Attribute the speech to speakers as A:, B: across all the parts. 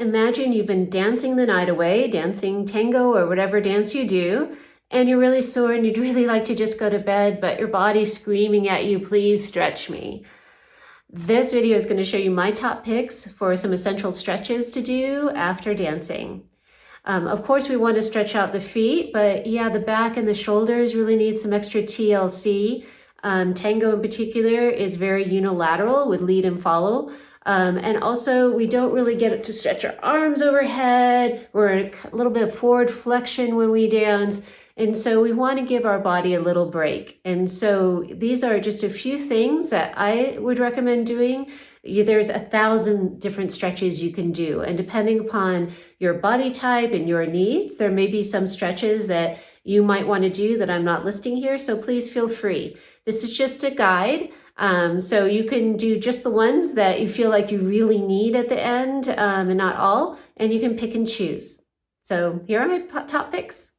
A: Imagine you've been dancing the night away, dancing tango or whatever dance you do, and you're really sore and you'd really like to just go to bed, but your body's screaming at you, please stretch me. This video is going to show you my top picks for some essential stretches to do after dancing. Of course, we want to stretch out the feet, but yeah, the back and the shoulders really need some extra TLC. Tango in particular is very unilateral with lead and follow. And also we don't really get to stretch our arms overhead. We're a little bit of forward flexion when we dance. And so we want to give our body a little break. And so these are just a few things that I would recommend doing. There's 1,000 different stretches you can do. And depending upon your body type and your needs, there may be some stretches that you might want to do that I'm not listing here. So please feel free. This is just a guide. So you can do just the ones that you feel like you really need at the end, and not all, and you can pick and choose. So here are my top picks.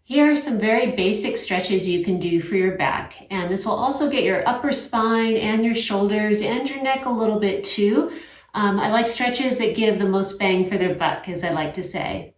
A: Here are some very basic stretches you can do for your back, and this will also get your upper spine and your shoulders and your neck a little bit too. I like stretches that give the most bang for their buck, as I like to say.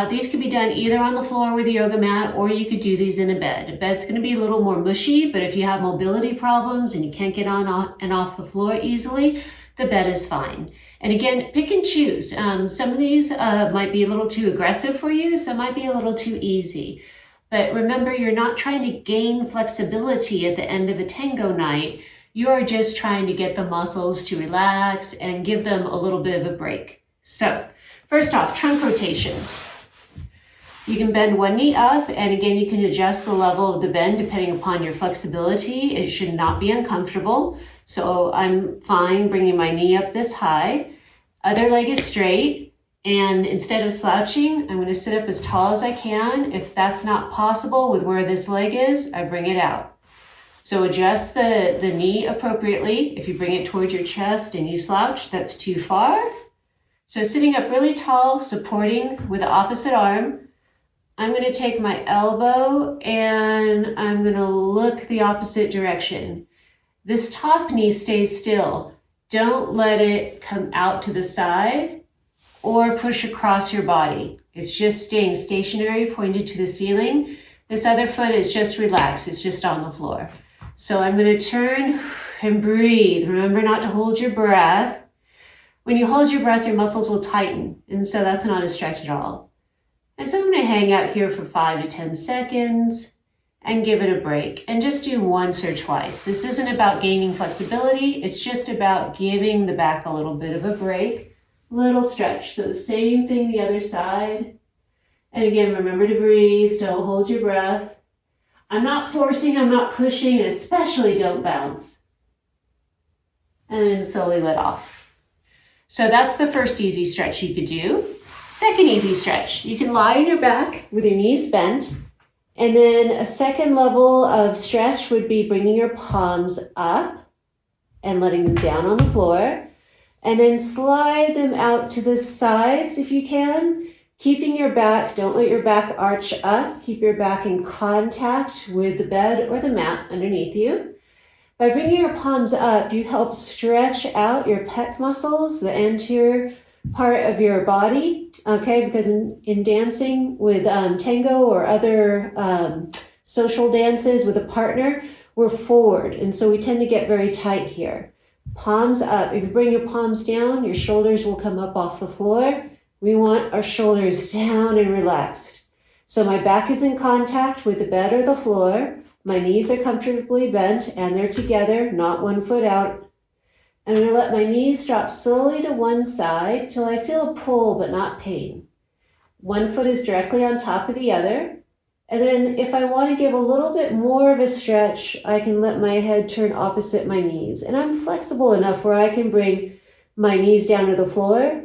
A: These could be done either on the floor with a yoga mat, or you could do these in a bed. A bed's going to be a little more mushy, but if you have mobility problems and you can't get on and off the floor easily, the bed is fine. And again, pick and choose. Some of these might be a little too aggressive for you, some might be a little too easy. But remember, you're not trying to gain flexibility at the end of a tango night. You're just trying to get the muscles to relax and give them a little bit of a break. So, first off, trunk rotation. You can bend one knee up, and again, you can adjust the level of the bend depending upon your flexibility. It should not be uncomfortable. So I'm fine bringing my knee up this high. Other leg is straight, and instead of slouching, I'm going to sit up as tall as I can. If that's not possible with where this leg is, I bring it out. So adjust the knee appropriately. If you bring it towards your chest and you slouch, that's too far. So sitting up really tall, supporting with the opposite arm, I'm going to take my elbow and I'm going to look the opposite direction. This top knee stays still. Don't let it come out to the side or push across your body. It's just staying stationary, pointed to the ceiling. This other foot is just relaxed. It's just on the floor. So I'm going to turn and breathe. Remember not to hold your breath. When you hold your breath, your muscles will tighten. And so that's not a stretch at all. And so I'm going to hang out here for 5 to 10 seconds and give it a break. And just do once or twice. This isn't about gaining flexibility. It's just about giving the back a little bit of a break. Little stretch. So the same thing the other side. And again, remember to breathe. Don't hold your breath. I'm not forcing, I'm not pushing, and especially don't bounce. And then slowly let off. So that's the first easy stretch you could do. Second easy stretch, you can lie on your back with your knees bent, and then a second level of stretch would be bringing your palms up and letting them down on the floor, and then slide them out to the sides if you can, keeping your back, don't let your back arch up, keep your back in contact with the bed or the mat underneath you. By bringing your palms up, you help stretch out your pec muscles, the anterior part of your body, okay, because in dancing with tango or other social dances with a partner, we're forward, and so we tend to get very tight here. Palms up. If you bring your palms down, your shoulders will come up off the floor. We want our shoulders down and relaxed. So my back is in contact with the bed or the floor. My knees are comfortably bent and they're together, not one foot out. I'm going to let my knees drop slowly to one side till I feel a pull but not pain. One foot is directly on top of the other. And then if I want to give a little bit more of a stretch, I can let my head turn opposite my knees. And I'm flexible enough where I can bring my knees down to the floor.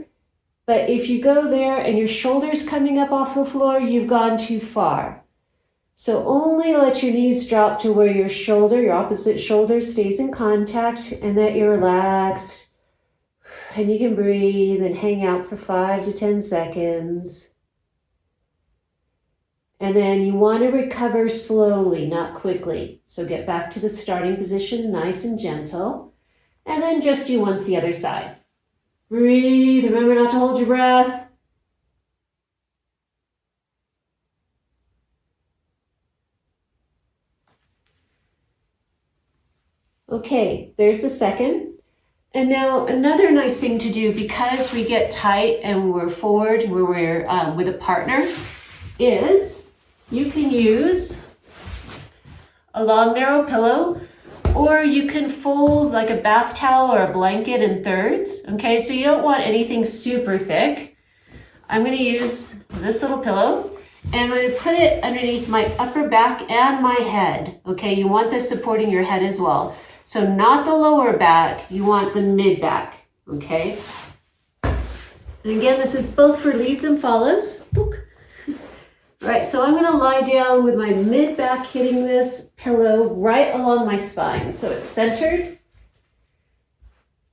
A: But if you go there and your shoulders coming up off the floor, you've gone too far. So only let your knees drop to where your shoulder, your opposite shoulder, stays in contact and that you're relaxed. And you can breathe and hang out for 5 to 10 seconds. And then you want to recover slowly, not quickly. So get back to the starting position, nice and gentle. And then just do once the other side. Breathe. Remember not to hold your breath. Okay, there's the second. And now another nice thing to do, because we get tight and we're forward where we're with a partner, is you can use a long narrow pillow, or you can fold like a bath towel or a blanket in thirds. Okay, so you don't want anything super thick. I'm going to use this little pillow and I'm going to put it underneath my upper back and my head. Okay, you want this supporting your head as well. So not the lower back, you want the mid back, okay? And again, this is both for leads and follows. All right, so I'm gonna lie down with my mid back hitting this pillow right along my spine. So it's centered.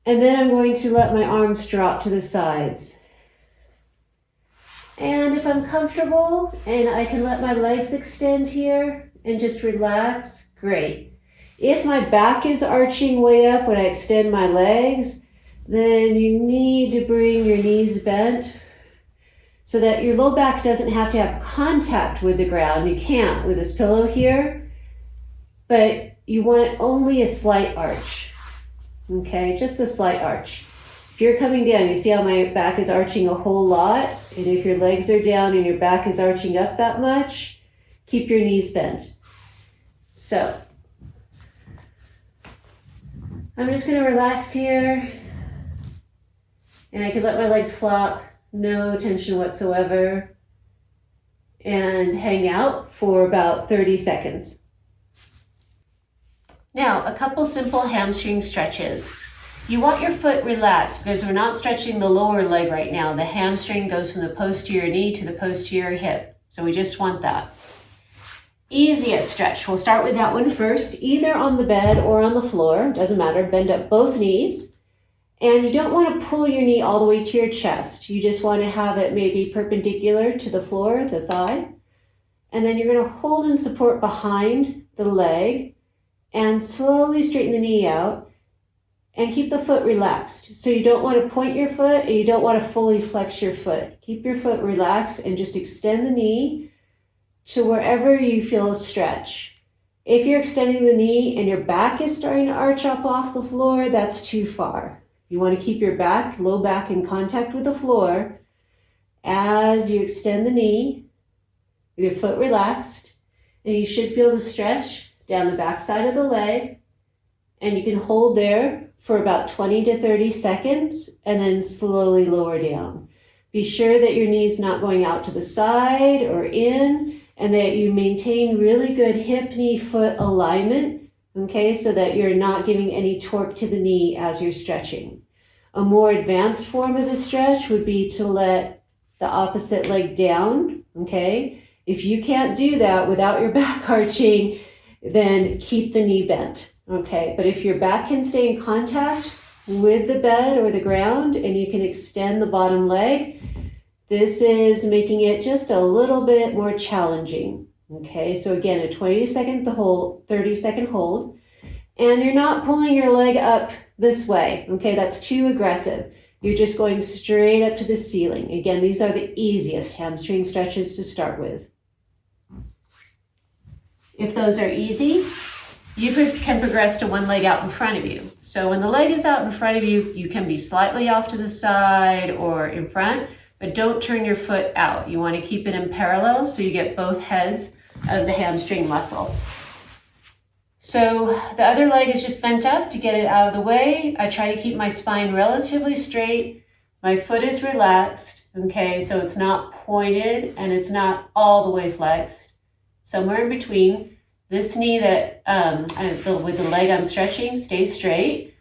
A: And then I'm going to let my arms drop to the sides. And if I'm comfortable and I can let my legs extend here and just relax, great. If my back is arching way up when I extend my legs, then you need to bring your knees bent so that your low back doesn't have to have contact with the ground. You can't with this pillow here, but you want only a slight arch, okay? Just a slight arch. If you're coming down, you see how my back is arching a whole lot? And if your legs are down and your back is arching up that much, keep your knees bent. So, I'm just going to relax here, and I can let my legs flop, no tension whatsoever, and hang out for about 30 seconds. Now, a couple simple hamstring stretches. You want your foot relaxed because we're not stretching the lower leg right now. The hamstring goes from the posterior knee to the posterior hip, so we just want that. Easiest stretch, we'll start with that one first, either on the bed or on the floor, doesn't matter, bend up both knees. And you don't want to pull your knee all the way to your chest. You just want to have it maybe perpendicular to the floor, the thigh. And then you're going to hold and support behind the leg and slowly straighten the knee out and keep the foot relaxed. So you don't want to point your foot and you don't want to fully flex your foot. Keep your foot relaxed and just extend the knee to wherever you feel a stretch. If you're extending the knee and your back is starting to arch up off the floor, that's too far. You want to keep your back, low back in contact with the floor as you extend the knee with your foot relaxed, and you should feel the stretch down the back side of the leg, and you can hold there for about 20 to 30 seconds and then slowly lower down. Be sure that your knee's not going out to the side or in, and that you maintain really good hip, knee, foot alignment, okay, so that you're not giving any torque to the knee as you're stretching. A more advanced form of the stretch would be to let the opposite leg down, okay? If you can't do that without your back arching, then keep the knee bent, okay? But if your back can stay in contact with the bed or the ground and you can extend the bottom leg, this is making it just a little bit more challenging, okay? So again, a 20-second hold, 30-second hold, and you're not pulling your leg up this way, okay? That's too aggressive. You're just going straight up to the ceiling. Again, these are the easiest hamstring stretches to start with. If those are easy, you can progress to one leg out in front of you. So when the leg is out in front of you, you can be slightly off to the side or in front, but don't turn your foot out. You want to keep it in parallel so you get both heads of the hamstring muscle. So the other leg is just bent up to get it out of the way. I try to keep my spine relatively straight. My foot is relaxed, okay? So it's not pointed and it's not all the way flexed. Somewhere in between. This knee that with the leg I'm stretching stays straight.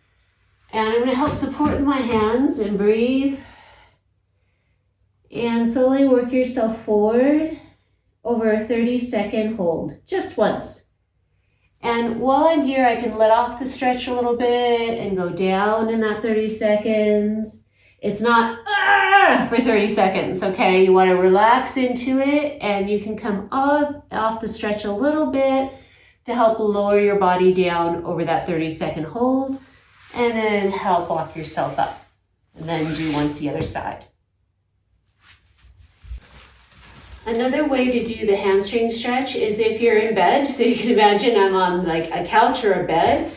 A: And I'm going to help support with my hands and breathe. And slowly work yourself forward over a 30-second hold, just once. And while I'm here, I can let off the stretch a little bit and go down in that 30 seconds. It's not for 30 seconds, okay? You want to relax into it, and you can come up off the stretch a little bit to help lower your body down over that 30-second hold, and then help walk yourself up, and then do once the other side. Another way to do the hamstring stretch is if you're in bed. So you can imagine I'm on like a couch or a bed.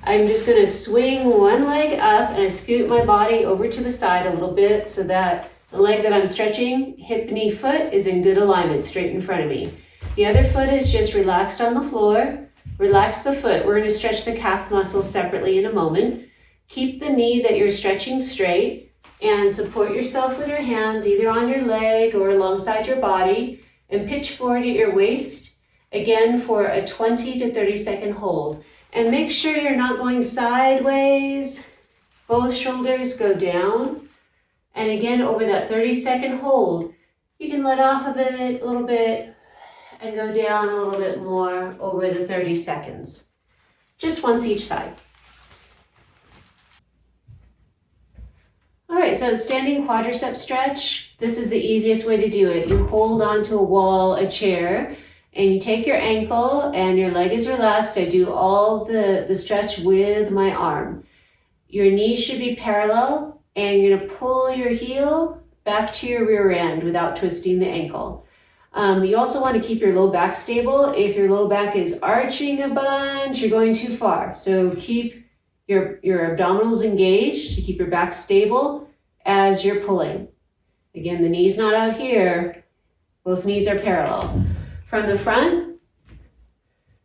A: I'm just going to swing one leg up and I scoot my body over to the side a little bit so that the leg that I'm stretching, hip, knee, foot, is in good alignment straight in front of me. The other foot is just relaxed on the floor. Relax the foot. We're going to stretch the calf muscles separately in a moment. Keep the knee that you're stretching straight and support yourself with your hands either on your leg or alongside your body and pitch forward at your waist, again for a 20 to 30 second hold. And make sure you're not going sideways. Both shoulders go down. And again, over that 30-second hold, you can let off a little bit, and go down a little bit more over the 30 seconds. Just once each side. All right, so standing quadriceps stretch. This is the easiest way to do it. You hold onto a wall, a chair, and you take your ankle and your leg is relaxed. I do all the stretch with my arm. Your knees should be parallel, and you're gonna pull your heel back to your rear end without twisting the ankle. You also want to keep your low back stable. If your low back is arching a bunch, you're going too far. So keep your abdominals engaged to keep your back stable as you're pulling. Again, the knee's not out here. Both knees are parallel. From the front,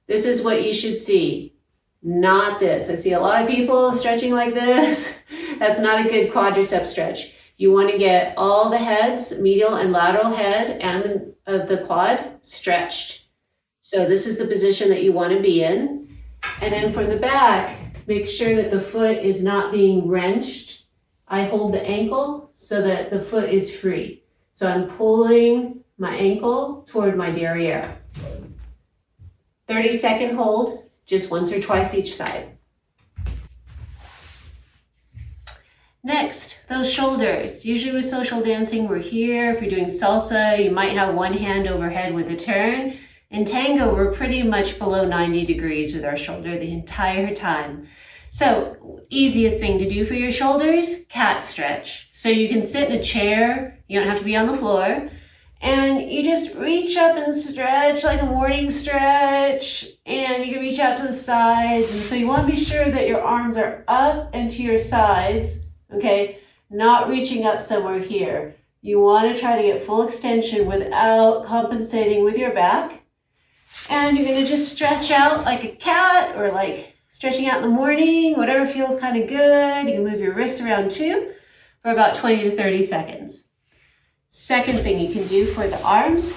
A: this is what you should see. Not this. I see a lot of people stretching like this. That's not a good quadricep stretch. You want to get all the heads, medial and lateral head and of the quad stretched. So this is the position that you want to be in. And then from the back, make sure that the foot is not being wrenched. I hold the ankle so that the foot is free. So I'm pulling my ankle toward my derriere. 30-second hold, just once or twice each side. Next, those shoulders. Usually with social dancing, we're here. If you're doing salsa, you might have one hand overhead with a turn. In tango, we're pretty much below 90 degrees with our shoulder the entire time. So, easiest thing to do for your shoulders, cat stretch. So you can sit in a chair, you don't have to be on the floor, and you just reach up and stretch like a morning stretch, and you can reach out to the sides. And so you want to be sure that your arms are up and to your sides. Okay, not reaching up somewhere here. You want to try to get full extension without compensating with your back. And you're going to just stretch out like a cat or like stretching out in the morning, whatever feels kind of good. You can move your wrists around too for about 20 to 30 seconds. Second thing you can do for the arms,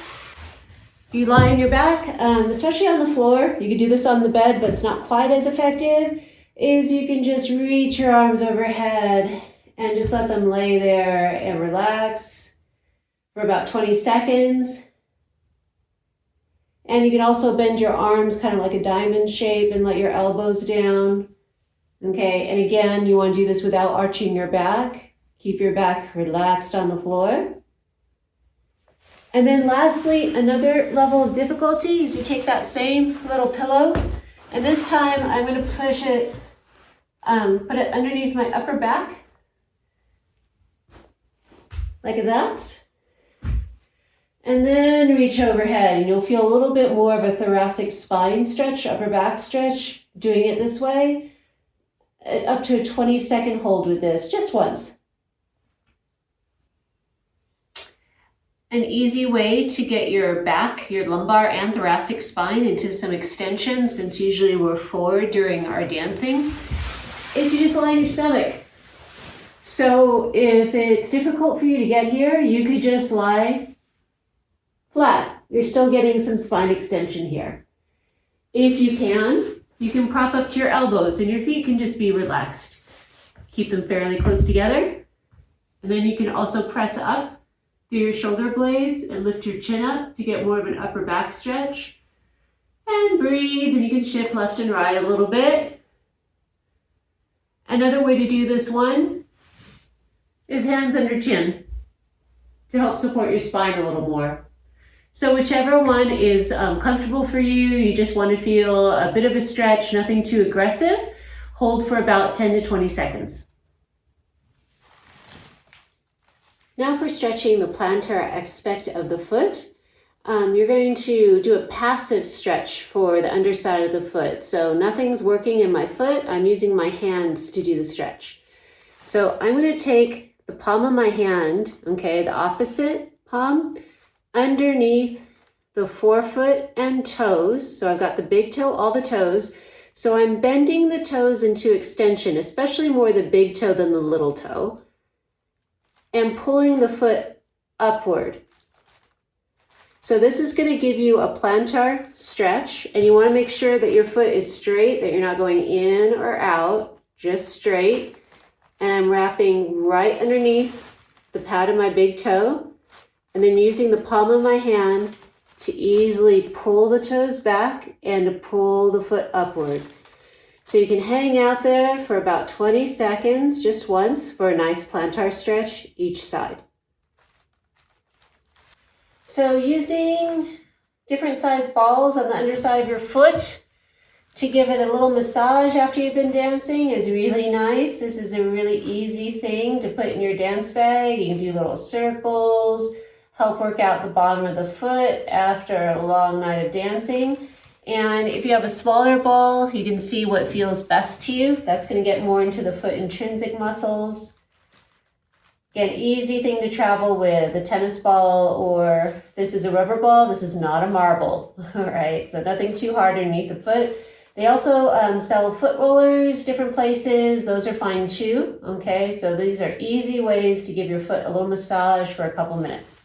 A: you lie on your back, especially on the floor. You can do this on the bed, but it's not quite as effective. Is you can just reach your arms overhead and just let them lay there and relax for about 20 seconds. And you can also bend your arms kind of like a diamond shape and let your elbows down. Okay, and again, you want to do this without arching your back. Keep your back relaxed on the floor. And then lastly, another level of difficulty is you take that same little pillow, and this time I'm going to push it, put it underneath my upper back, like that. And then reach overhead, and you'll feel a little bit more of a thoracic spine stretch, upper back stretch, doing it this way. Up to a 20-second hold with this, just once. An easy way to get your back, your lumbar and thoracic spine into some extension, since usually we're forward during our dancing, is you just lie on your stomach. So if it's difficult for you to get here, you could just lie flat. You're still getting some spine extension here. If you can prop up to your elbows and your feet can just be relaxed. Keep them fairly close together. And then you can also press up through your shoulder blades and lift your chin up to get more of an upper back stretch. And breathe, and you can shift left and right a little bit. Another way to do this one is hands under chin to help support your spine a little more. So whichever one is comfortable for you, you just want to feel a bit of a stretch, nothing too aggressive. Hold for about 10 to 20 seconds. Now for stretching the plantar aspect of the foot. You're going to do a passive stretch for the underside of the foot. So nothing's working in my foot. I'm using my hands to do the stretch. So I'm going to take the palm of my hand, okay, the opposite palm, underneath the forefoot and toes. So I've got the big toe, all the toes. So I'm bending the toes into extension, especially more the big toe than the little toe, and pulling the foot upward. So this is going to give you a plantar stretch, and you want to make sure that your foot is straight, that you're not going in or out, just straight. And I'm wrapping right underneath the pad of my big toe, and then using the palm of my hand to easily pull the toes back and to pull the foot upward. So you can hang out there for about 20 seconds, just once, for a nice plantar stretch each side. So using different size balls on the underside of your foot to give it a little massage after you've been dancing is really nice. This is a really easy thing to put in your dance bag. You can do little circles, help work out the bottom of the foot after a long night of dancing. And if you have a smaller ball, you can see what feels best to you. That's going to get more into the foot intrinsic muscles. Again, easy thing to travel with a tennis ball, or this is a rubber ball. This is not a marble, all right? So nothing too hard underneath the foot. They also sell foot rollers, different places. Those are fine too, okay? So these are easy ways to give your foot a little massage for a couple minutes.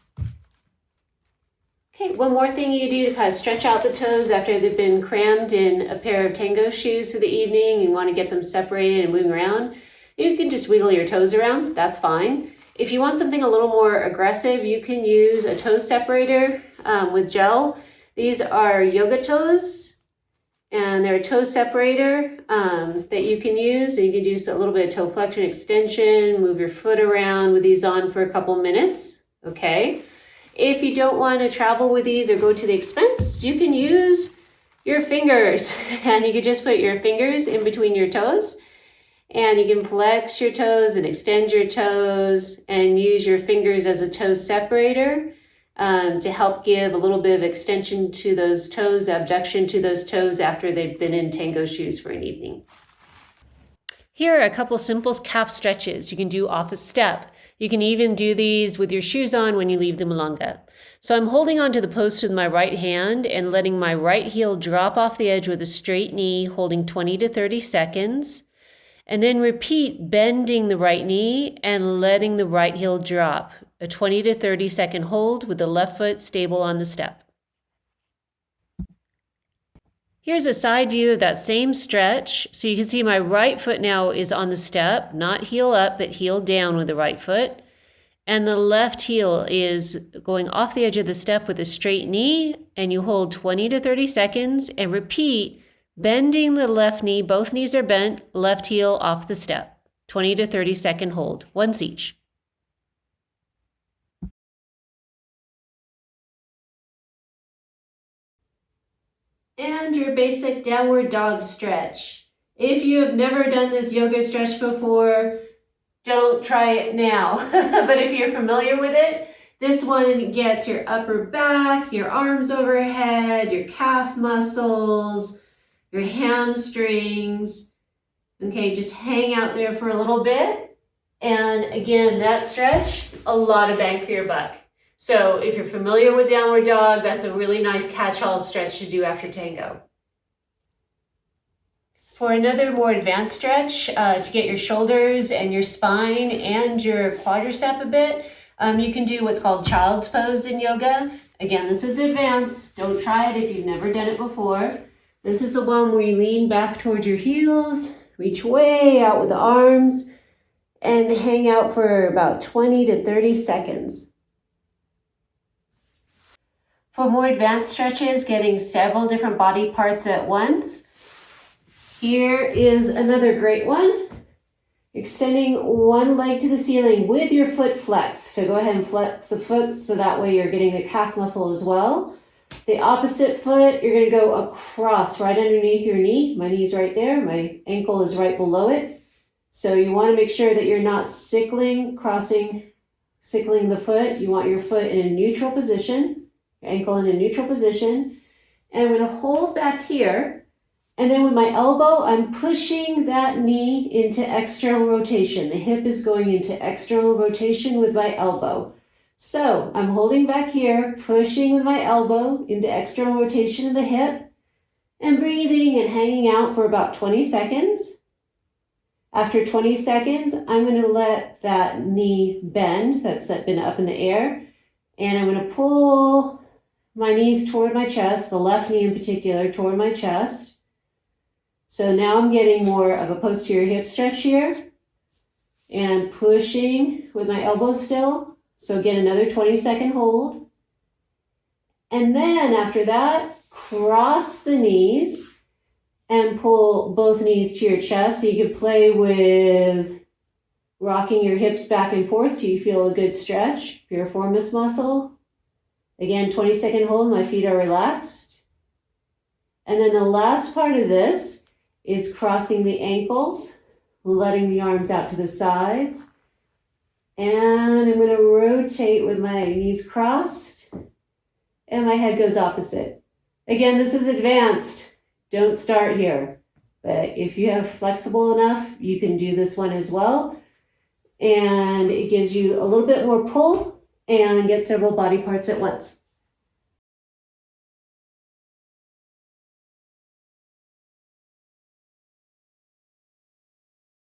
A: Okay, one more thing you do to kind of stretch out the toes after they've been crammed in a pair of tango shoes for the evening. You want to get them separated and moving around. You can just wiggle your toes around, that's fine. If you want something a little more aggressive, you can use a toe separator with gel. These are yoga toes, and they're a toe separator that you can use. And you can do a little bit of toe flexion extension, move your foot around with these on for a couple minutes, okay? If you don't want to travel with these or go to the expense, you can use your fingers, and you can just put your fingers in between your toes. And you can flex your toes and extend your toes and use your fingers as a toe separator to help give a little bit of extension to those toes, abduction to those toes after they've been in tango shoes for an evening. Here are a couple simple calf stretches you can do off a step. You can even do these with your shoes on when you leave the milonga. So I'm holding onto the post with my right hand and letting my right heel drop off the edge with a straight knee, holding 20 to 30 seconds. And then repeat bending the right knee and letting the right heel drop. A 20 to 30 second hold with the left foot stable on the step. Here's a side view of that same stretch. So you can see my right foot now is on the step, not heel up, but heel down with the right foot. And the left heel is going off the edge of the step with a straight knee, and you hold 20 to 30 seconds and repeat bending the left knee, both knees are bent, left heel off the step. 20 to 30 second hold, once each. And your basic downward dog stretch. If you have never done this yoga stretch before, don't try it now. But if you're familiar with it, this one gets your upper back, your arms overhead, your calf muscles, your hamstrings. Okay, just hang out there for a little bit. And again, that stretch, a lot of bang for your buck. So if you're familiar with downward dog, that's a really nice catch-all stretch to do after tango. For another more advanced stretch, to get your shoulders and your spine and your quadricep a bit, you can do what's called child's pose in yoga. Again, this is advanced. Don't try it if you've never done it before. This is the one where you lean back towards your heels, reach way out with the arms, and hang out for about 20 to 30 seconds. For more advanced stretches, getting several different body parts at once, here is another great one. Extending one leg to the ceiling with your foot flexed. So go ahead and flex the foot so that way you're getting the calf muscle as well. The opposite foot, you're going to go across right underneath your knee. My knee's right there. My ankle is right below it. So you want to make sure that you're not sickling, crossing sickling the foot. You want your foot in a neutral position, your ankle in a neutral position. And I'm going to hold back here. And then with my elbow, I'm pushing that knee into external rotation. The hip is going into external rotation with my elbow. So I'm holding back here, pushing with my elbow into external rotation of the hip, and breathing and hanging out for about 20 seconds. After 20 seconds, I'm going to let that knee bend that's been up in the air, and I'm going to pull my knees toward my chest, the left knee in particular, toward my chest. So now I'm getting more of a posterior hip stretch here, and I'm pushing with my elbow still. So again, another 20-second hold. And then after that, cross the knees and pull both knees to your chest. So you can play with rocking your hips back and forth so you feel a good stretch, piriformis muscle. Again, 20-second hold, my feet are relaxed. And then the last part of this is crossing the ankles, letting the arms out to the sides. And I'm going to rotate with my knees crossed, and my head goes opposite. Again, this is advanced. Don't start here. But if you have flexible enough, you can do this one as well. And it gives you a little bit more pull and get several body parts at once.